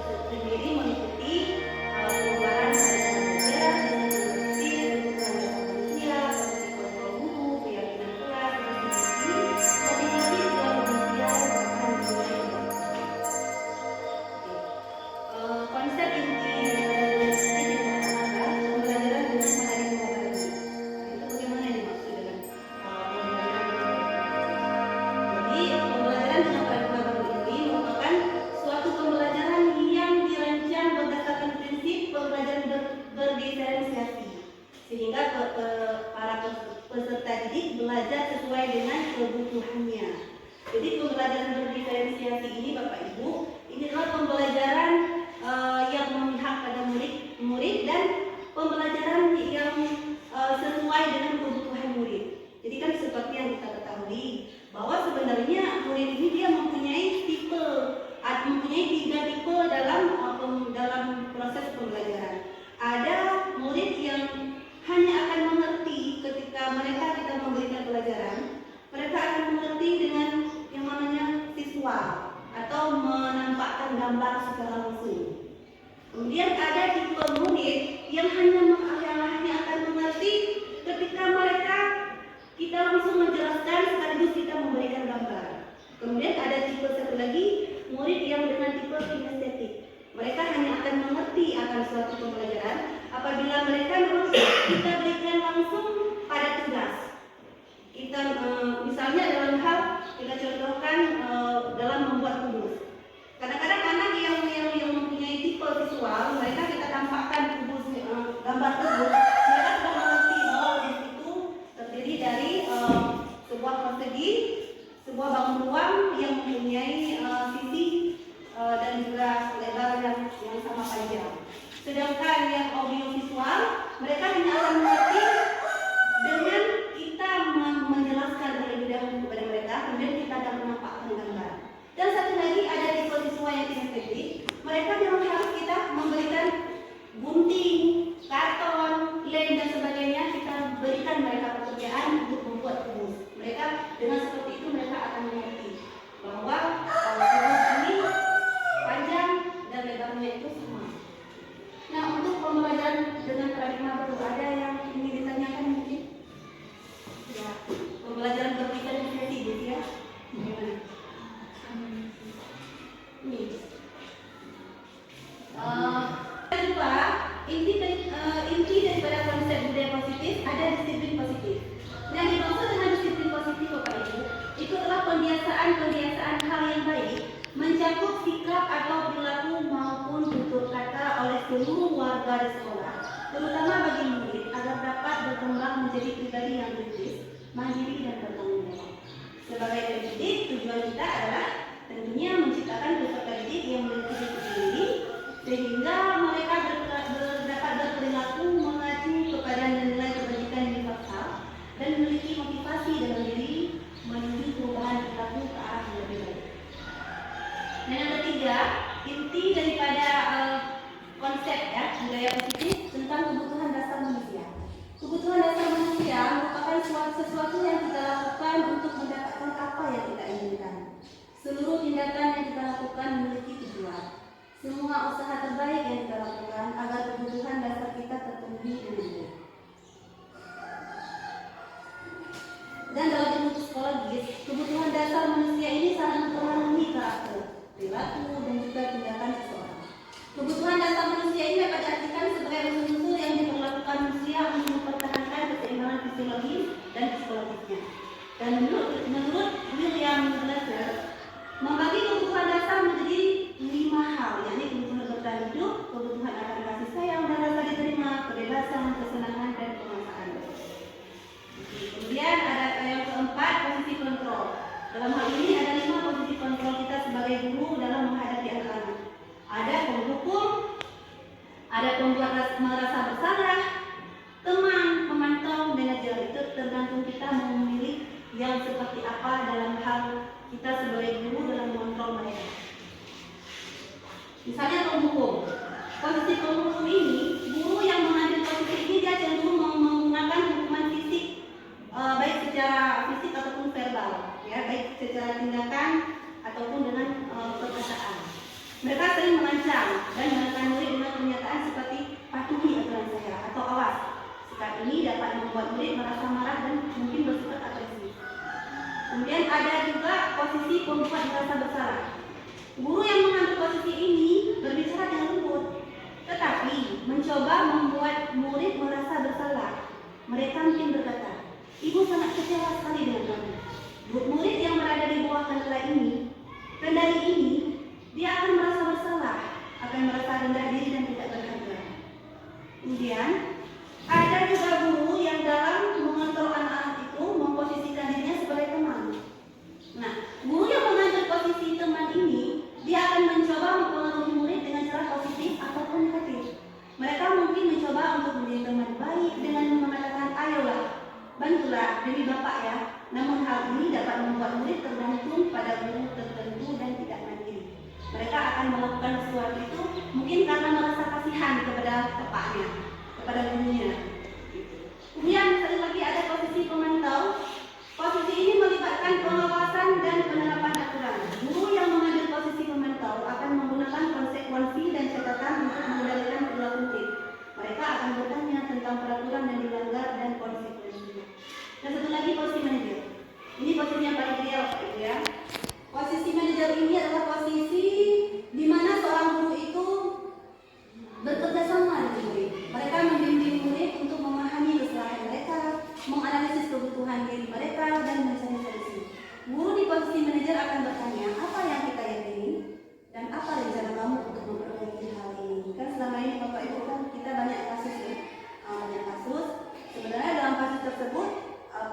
sendiri mengikuti perubahan pada remaja, kondisi manusia, kondisi kontrol guru, keyakinan kelas, motivasi, motivasi juga bahkan dunia. Konsep inti daripada ini adalah pembelajaran dengan menghadapi masalah. Itu bagaimana ini maksud dengan pembelajaran dengan paradigma baru ini merupakan suatu pembelajaran yang dirancang berdasarkan prinsip pembelajaran berdiferensiasi, sehingga para peserta didik belajar sesuai dengan kebutuhannya. Jadi pembelajaran berdiferensiasi ini Bapak Ibu, ini adalah pembelajaran yang memihak pada murid dan pembelajaran yang sesuai dengan kebutuhan murid. Jadi kan seperti yang kita ketahui bahwa sebenarnya murid ini dia mempunyai tiga tipe dalam proses pembelajaran. Ada murid yang hanya akan mengerti ketika kita memberikan pelajaran, mereka akan mengerti dengan yang namanya visual atau menampakkan gambar secara langsung. Kemudian ada tipe murid yang hanya akan mengerti ketika kita langsung menjelaskan sekaligus kita memberikan gambar. Kemudian ada tipe satu lagi, murid yang dengan tipe kinestetik. Mereka hanya akan mengerti akan suatu pembelajaran apabila mereka memang kita berikan langsung pada tugas. Kita misalnya dalam hal kita contohkan dalam membuat kubus. Kadang-kadang anak yang mempunyai tipe visual, mereka kita tampakkan kubus, gambar kubus, mereka sudah mengerti bahwa kubus itu terdiri dari sebuah persegi, sebuah bangun ruang yang mempunyai sisi dan juga lebar yang sama panjang. Sedangkan yang audio visual, mereka hanya akan mengerti dengan kita menjelaskan terlebih dahulu kepada mereka, kemudian kita akan menampakkan gambar. Dan satu lagi ada tipe siswa yang kinestetik, mereka memang harus kita memberikan gunting, karton, lem dan sebagainya, kita berikan mereka pekerjaan untuk membuat kubus. Mereka dengan seperti itu mereka akan mengerti bahwa kubus ini panjang dan lebarnya itu sama. Nah, untuk pembelajaran dengan paradigma baru ada yang ingin ditanyakan mungkin? Ya, pembelajaran berdiferensiasi gitu ya. Gimana? Ini. Kedua, inti daripada konsep budaya positif ada disiplin positif. Nah, dimaksud dengan disiplin positif Bapak Ibu, itu adalah kebiasaan hal yang baik mencakup sikap atau perilaku maupun tutur kata oleh seluruh warga di sekolah, terutama bagi murid agar dapat berkembang menjadi pribadi yang kritis, mandiri dan bertanggung jawab. Sebagai pendidik, tujuan kita adalah tentunya menciptakan peserta didik yang memiliki diri sehingga mereka dapat berperilaku mengacu kepada nilai kebajikan yang universal dan memiliki motivasi dalam diri menuju perubahan perilaku ke arah yang lebih baik. Dan yang ketiga, inti daripada konsep budaya positif tentang kebutuhan dasar manusia. Kebutuhan dasar manusia merupakan sesuatu yang kita lakukan untuk mendapatkan apa yang kita inginkan. Seluruh tindakan yang kita lakukan memiliki tujuan. Semua usaha terbaik yang kita lakukan agar kebutuhan dasar kita terpenuhi dengan baik. Dan dalam ilmu psikologis, kebutuhan dasar manusia ini sangat mempengaruhi karakter, perilaku, dan juga tindakan seseorang. Kebutuhan dasar manusia ini dapat diartikan sebagai unsur-unsur yang diperlakukan manusia untuk mempertahankan keseimbangan fisiologis dan psikologisnya. Dan menurut William Glasser, membagi kebutuhan dasar menjadi 5 hal, yakni kebutuhan bertahan hidup, kebutuhan akan kasih sayang dan rasa diterima, kebebasan, kesenangan, dan kemanfaatan. Kemudian ada yang keempat, posisi kontrol. Dalam hal ini ada 5 posisi kontrol kita sebagai guru dalam menghadapi anak-anak. Ada penghukum, ada pembuat merasa bersalah, teman, pemantau, manajer. Itu tergantung kita memilih yang seperti apa dalam hal kita sebagai guru dalam mengontrol mereka. Misalnya penghukum. Posisi penghukum ini, guru yang mengambil posisi ini dia cenderung menggunakan hukuman fisik, baik secara fisik ataupun verbal, ya, baik secara tindakan ataupun dengan perkataan. Mereka sering mengancam dan menekan murid dengan pernyataan seperti patuhi aturan saya atau awas. Sikap ini dapat membuat murid merasa marah dan mungkin bersifat agresif. Kemudian ada juga posisi pembuat merasa bersalah. Guru yang mengambil posisi ini berbicara dengan lembut, tetapi mencoba membuat murid merasa bersalah. Mereka mungkin berkata, ibu sangat kecewa sekali dengan kamu. Murid yang berada di bawah kendali ini, dia akan merasa bersalah, akan merasa rendah diri dan tidak berharga. Kemudian ada juga guru yang dalam mengontrol anak-anak itu memposisikan dirinya sebagai teman. Nah, guru yang mengambil posisi teman ini, dia akan mencoba mempengaruhi murid dengan cara positif ataupun negatif. Mereka mungkin mencoba untuk menjadi teman baik dengan mengatakan, ayolah, bantulah demi Bapak ya. Namun hal ini dapat membuat murid tergantung pada guru tertentu dan tidak mandiri. Mereka akan melakukan sesuatu itu mungkin karena merasa kasihan kepada bapaknya, kepada gurunya. Kemudian sekali lagi ada posisi pemantau. Posisi ini melibatkan pengawasan dan penerapan aturan. Guru yang mengambil posisi pemantau akan menggunakan konsekuensi dan catatan untuk mengendalikan perilaku murid. Mereka akan bertanya tentang peraturan yang dilanggar dan konsekuensinya. Dan satu lagi posisi manajer. Ini posisi yang paling ideal, Pak Ibu ya. Posisi manajer ini adalah posisi di mana seorang guru itu bekerja sama dengan murid. Mereka membimbing murid untuk memahami kesalahan mereka, menganalisis kebutuhan diri mereka, dan mencari solusi. Guru di posisi manajer akan bertanya, apa yang kita yakini dan apa rencana kamu untuk memperbaiki hal ini? Kan selama ini Bapak Ibu kan kita banyak kasus ya, banyak kasus. Sebenarnya dalam kasus tersebut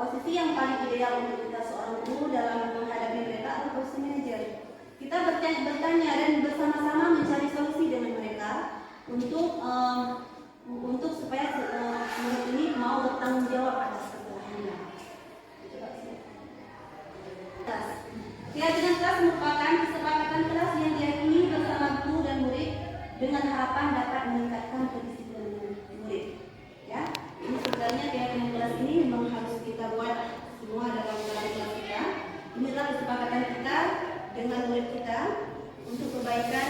posisi yang paling ideal untuk kita seorang guru dalam menghadapi mereka adalah posisi manajer. Kita bertanya dan bersama-sama mencari solusi dengan mereka untuk supaya murid ini mau bertanggung jawab atas kesalahannya. Keyakinan kelas merupakan kesepakatan kelas yang diyakini bersama guru dan murid dengan harapan dapat meningkatkan kedisiplinan murid. Ya, ini sebenarnya keyakinan kelas ini memang harus kita buat semua dalam kelas kita. Inilah kesepakatan kita dengan murid kita untuk kebaikan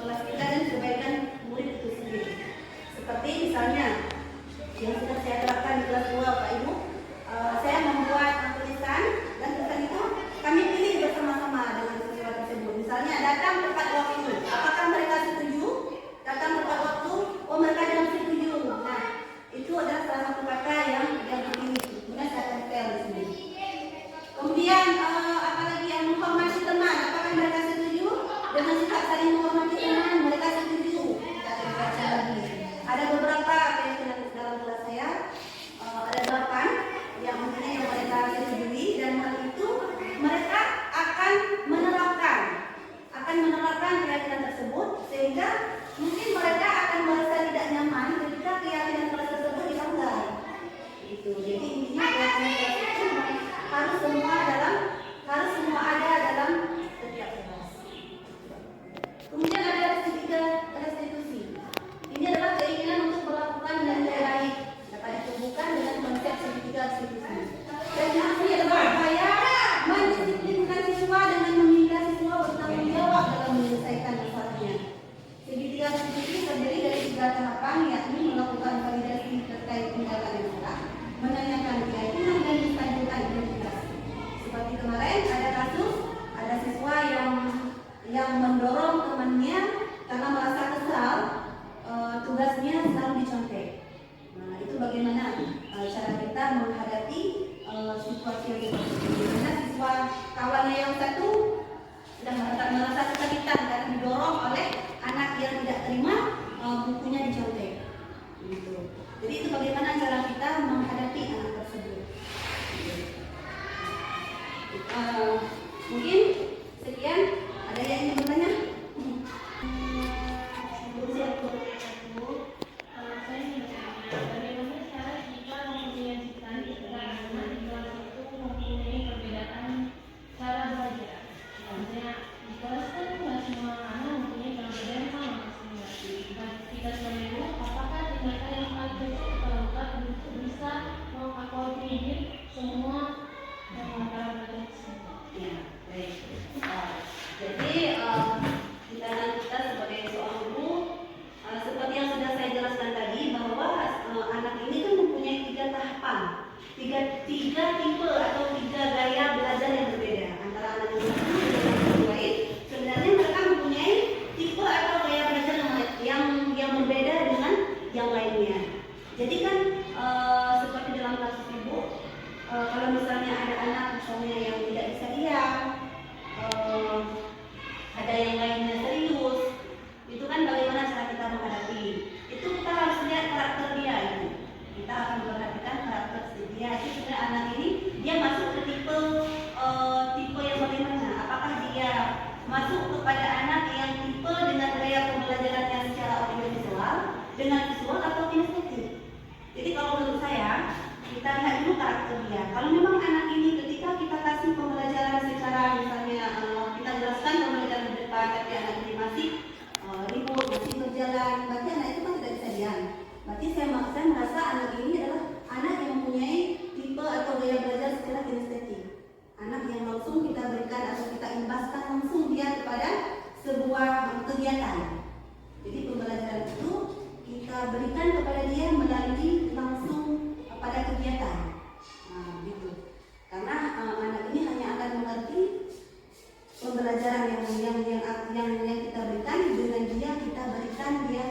kelas kita dan kebaikan murid itu sendiri. Seperti misalnya yang sudah saya terapkan di kelas 2 Pak Ibu, saya membuat tulisan dan tulisan itu kami pilih bersama-sama dengan siswa tersebut. Misalnya datang tepat waktu, apakah mereka setuju? Datang tepat waktu, oh mereka dalam setuju. Nah, itu adalah salah satu kata yang dipilih. Kemudian saya tempel di sini. Kemudian apalagi yang menghormati teman, apakah mereka setuju? Dengan sikap saling menghormati teman, mereka setuju. Kita baca lagi. Ada beberapa keyakinan dalam kelas saya, ada 8 yang mungkin yang mereka setujui, dan hal itu mereka akan menerapkan keyakinan tersebut sehingga mungkin mereka akan merasa tidak nyaman ketika keyakinan kelas tersebut dilanggar. Itu. Jadi intinya keyakinan kelas itu harus semua ada dalam setiap kelas. Kemudian ada restitusi. Ini adalah keinginan untuk melakukan dengan baik, dapat ditemukan dengan konsep segitiga restitusi. Dan ini adalah upaya mendisiplinkan siswa dengan meminta siswa bertanggung jawab dalam menyelesaikan masalahnya. Segitiga restitusi terdiri dari 3 tahapan, yakni melakukan validasi terkait tindakan yang salah, menanyakan keyakinan dan menstabilkan identitas. Seperti kemarin ada kasus, ada siswa yang mendorong temannya karena merasa kesal, tugasnya selalu dicontek. Nah, itu bagaimana cara kita menghadapi situasi yang seperti ini? Karena siswa kawannya yang satu sedang merasa kesakitan karena didorong oleh anak yang tidak terima bukunya dicontek. Gitu. Jadi itu bagaimana cara kita menghadapi anak tersebut. Mungkin sekian. Ada yang ingin bertanya? Apakah tindakan yang paling cocok kita lakukan tiga tipe atau tiga gaya belajar yang berbeda antara anak yang satu dengan yang lain. Sebenarnya mereka mempunyai tipe atau gaya belajar yang berbeda dengan yang lainnya. Jadi kan seperti dalam kasus ibu, kalau misalnya ada anak misalnya yang tidak bisa diam, ada yang lainnya serius, itu kan bagaimana cara kita menghadapi? Itu kita harus lihat karakter dia itu. Kita akan memperhatikan karakter dia. Itu sebenarnya anak ini dia masuk ke tipe yang bagaimana? Apakah dia masuk kepada anak yang tipe dengan gaya pembelajaran yang secara audiovisual, dengan visual atau kinestetik? Jadi kalau menurut saya kita lihat dulu karakter dia. Kalau memang anak ini ketika kita kasih pembelajaran secara misalnya kita jelaskan pembelajaran di depan, tapi anak ini masih ribut, masih berjalan, berarti anak itu kan tidak bisa diam. Berarti saya merasa anak ini adalah anak yang mempunyai tipe atau gaya belajar secara kinestetik. Anak yang langsung kita berikan atau kita imbaskan langsung dia kepada sebuah kegiatan. Jadi pembelajaran itu kita berikan kepada dia melalui langsung pada kegiatan. Nah, gitu. Karena anak ini hanya akan mengerti pembelajaran yang kita berikan dengan dia kita berikan dia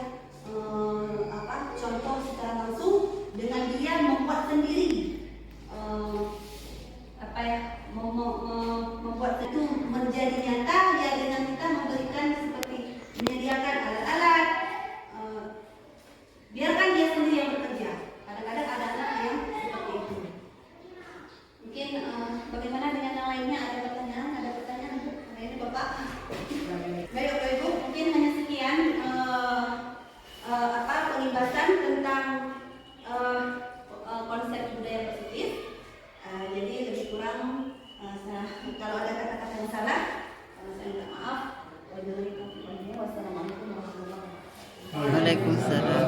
contoh secara langsung dengan dia membuat sendiri membuat itu menjadi nyata ya dengan kita memberikan seperti menyediakan alat-alat, biarkan dia sendiri yang bekerja. Kadang-kadang ada anak yang seperti itu. Mungkin bagaimana dengan yang lainnya? Ada pertanyaan Bu? Nah, ini Bapak. Baik Bapak Ibu, mungkin hanya sekian pengibasan tentang konsep budaya positif. Jadi lebih kurang kalau ada kata-kata yang salah, saya minta maaf. Wassalamualaikum warahmatullahi wabarakatuh. Waalaikumsalam.